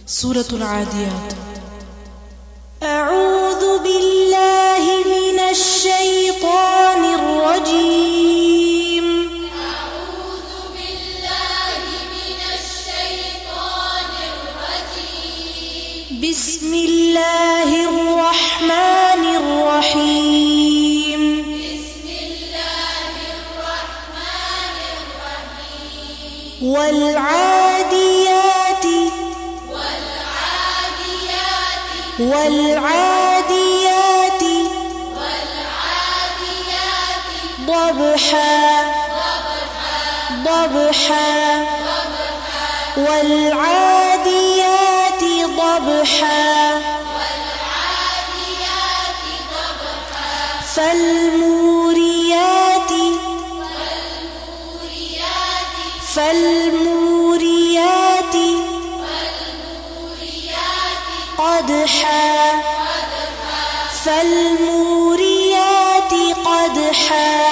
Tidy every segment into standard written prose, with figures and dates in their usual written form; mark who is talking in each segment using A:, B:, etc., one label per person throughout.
A: سورة العاديات.
B: أعوذ بالله من الشيطان الرجيم.
C: أعوذ بالله من الشيطان الرجيم.
B: بسم الله الرحمن الرحيم.
C: بسم الله الرحمن الرحيم.
B: والعاديات والعاديات ضبحا ضبحا والعاديات ضبحا فالموريات قدحا فالموريات قدحا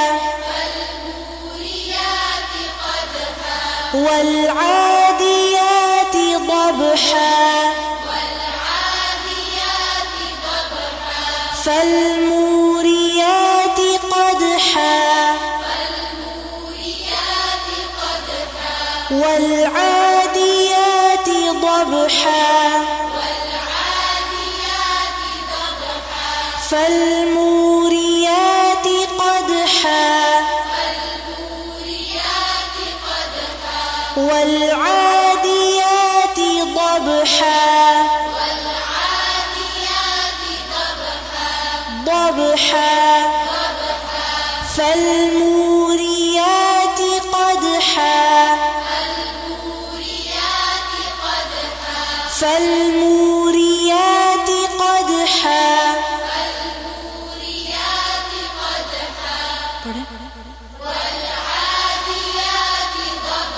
B: والعاديات ضبحا فالموريات قدحا والعاديات ضبحا فالموريات قدحا والعاديات ضبحا ضبحا فالموريات قدحا فالموريات قدحا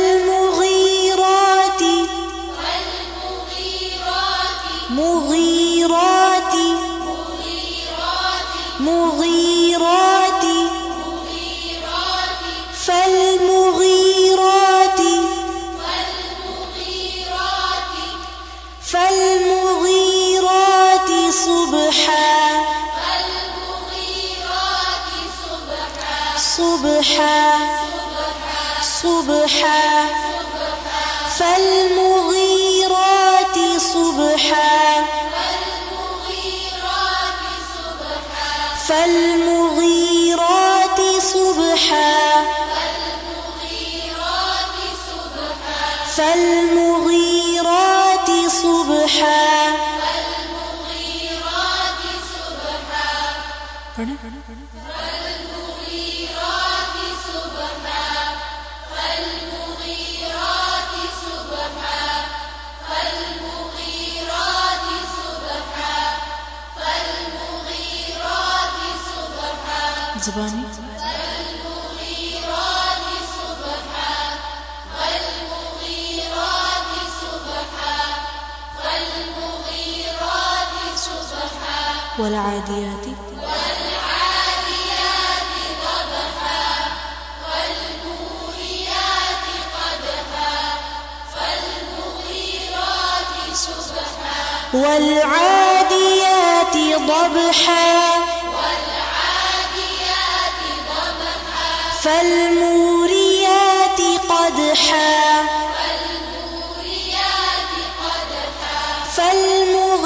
B: فالمغيرات مغيرات فالمغيرات صبحا صبحا فالمغيرات صبحا فالمغيرات صبحا فالمغيرات صبحا
A: زباني. والعاديات
C: ضبحا والموريات قدحا فالمغيرات صبحا
B: والعاديات ضبحا فالموريات قدحا فالمغيرات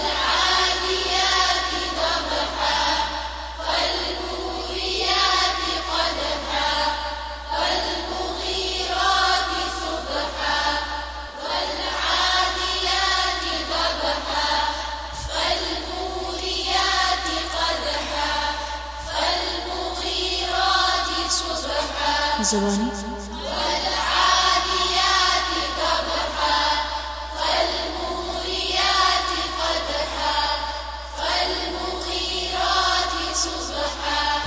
C: والعاديات ضبحا فالموريات قدحا فالمغيرات صبحا والعاديات ضبحا فالموريات قدحا فالمغيرات صبحا
A: زبانی
C: والعاديات ضبحا فالموريات قدحا فالمغيرات صبحا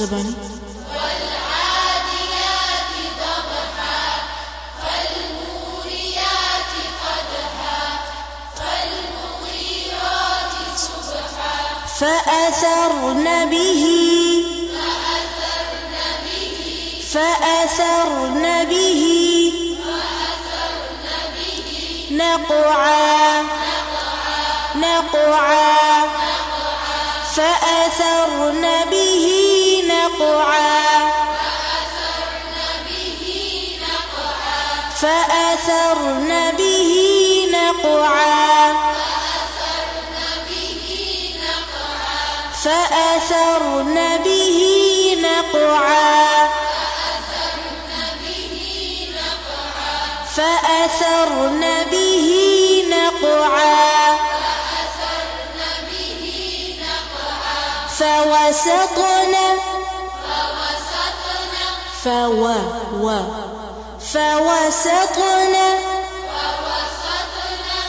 A: زبانی
C: والعاديات ضبحا فالموريات قدحا فالمغيرات صبحا
B: فأثرن به فأثرن به نقعا نقعا فأثرن به نقعا فأثرن به نقعا فأثرن به نقعا فأثرن به نقعا فوسطن فوسطن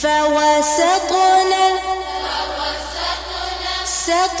B: فوسطن سط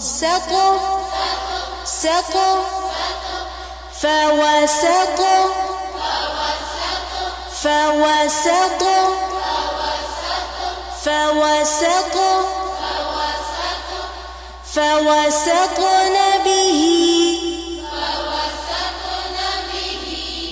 B: سط سط فوسط فوسط فوسط فوسطن به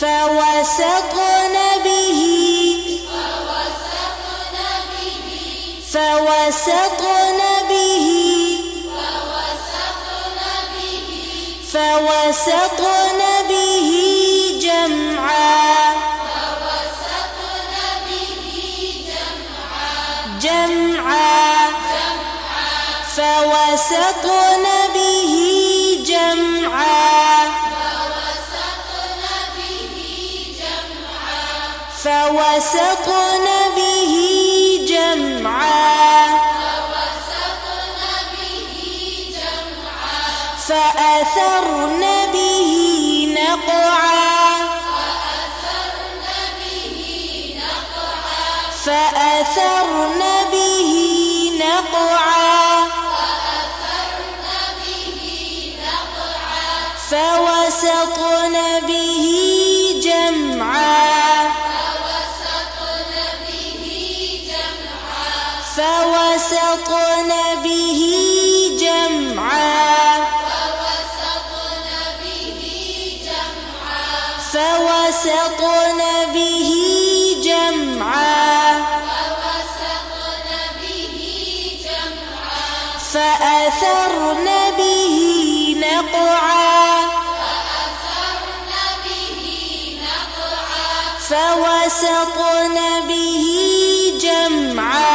B: فوسطن به فوسطن به فوسطن به جمعا جمعا فوسطن به جمعا فوسطن به جمعا فأثرن به نقعا فأثرن به نقعا فوسطن به جمعا فوسطن به جمعا فوسطن به جمعا فأثرن به نقعا فوسطن به جمعا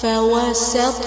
A: فوسط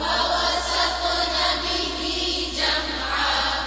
C: فوسطن به جمعا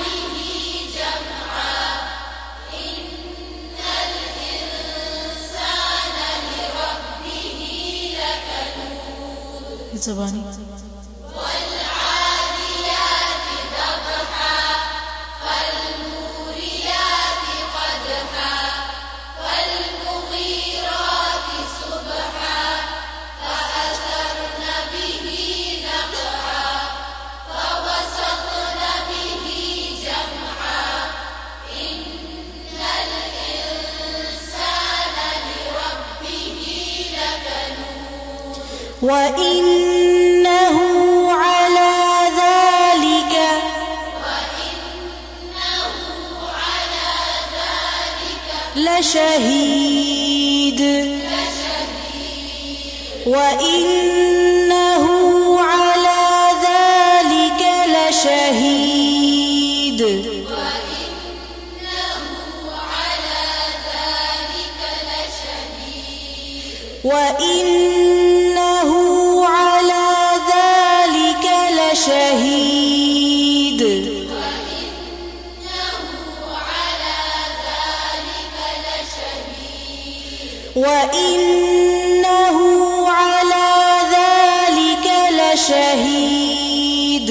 C: به جمعا إن الإنسان لربه لكنود
A: زبانی
C: والعاديات ضبحا فالموريات قدحا فالمغيرات صبحا فأثرن به نقعا فوسطن به جمعا إن الإنسان لربه لكنود
B: وإنه على ذلك لشهيد وإنه على ذلك لشهيد وإنه على ذلك لشهيد وإنه على ذلك لشهيد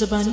A: زبانی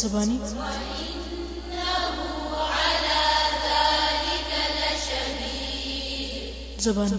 A: زبانی زبانی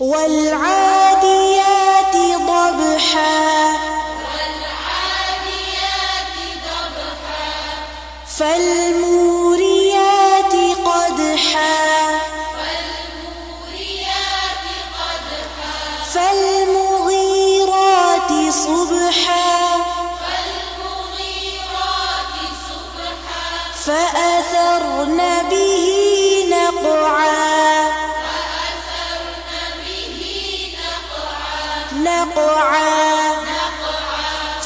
B: والعاديات ضبحا فالموريات قدحا فالمغيرات صبحا فأثرن به نقعا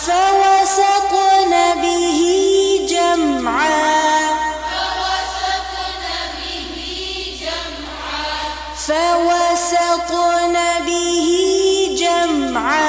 B: فوسطن به جمعا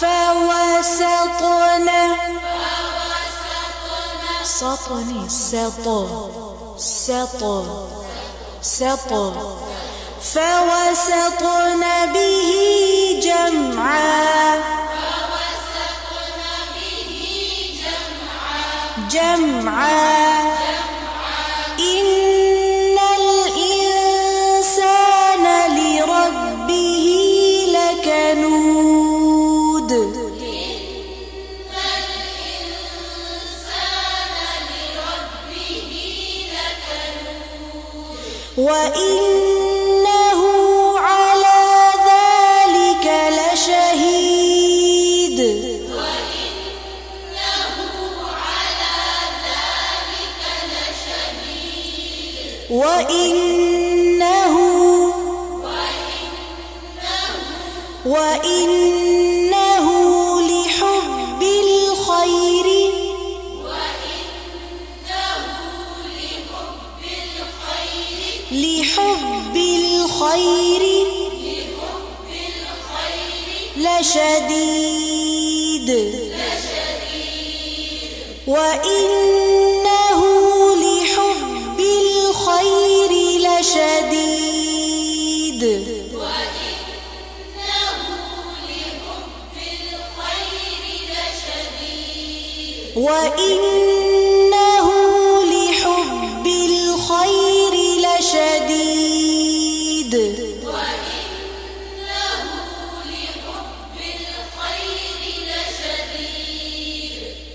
B: فوسطن
A: سطني سط
B: فوسطن به جمعا إن الإنسان لربه لكنود وإنه على ذلك لشهيد وإنه لحب الخير لشديد وإنه لحب الخير لشديد وإنه لحب الخير لشديد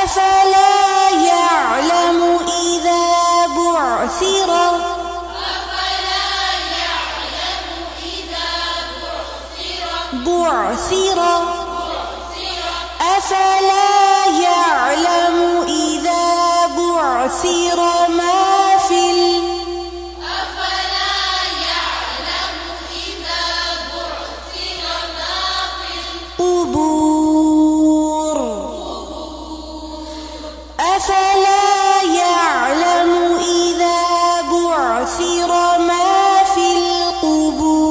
B: أفلا يعلم إذا بعثر أفلا يعلم إذا بعثر ما في القبور أفلا يعلم إذا بعثر ما في القبور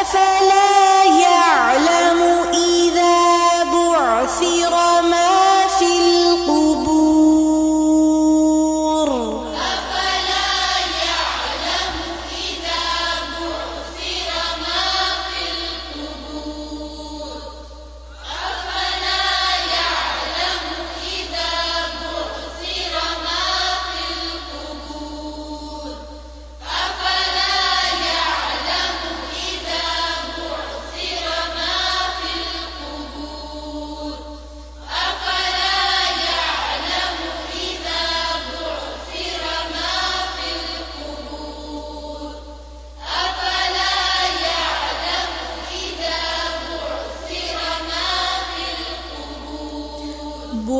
B: أفلا يعلم إذا بعثر ما في القبور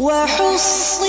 B: وحصل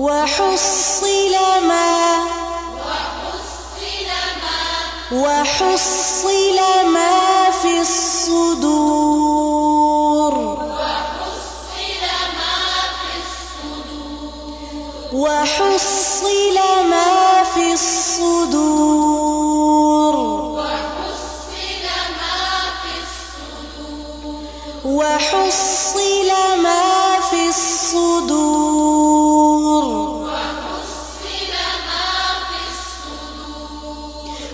B: وحصل ما في الصدور وحصل ما في الصدور وحصل ما في الصدور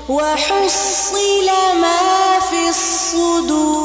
B: وحصل ما في الصدور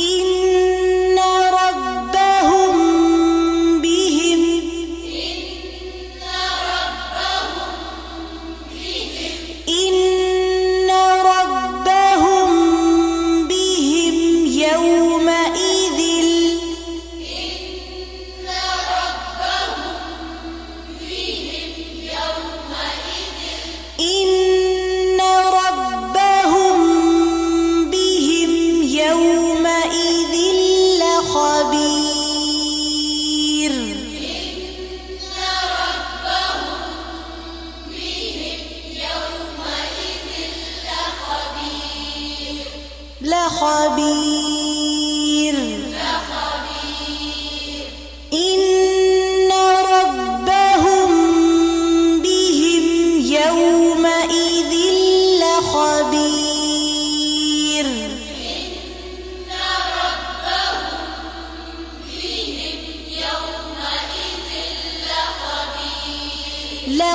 B: إن ربهم بهم إن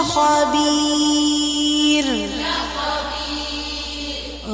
B: خبير.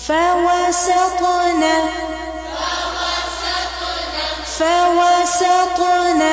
B: فوسطنا فوسطنا.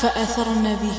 A: فأثرن به.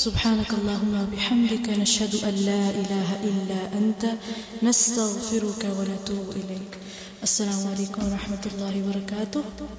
A: سبحانك اللهم وبحمدك نشهد أن لا إله إلا أنت نستغفرك ونتوب إليك. السلام عليكم ورحمة الله وبركاته.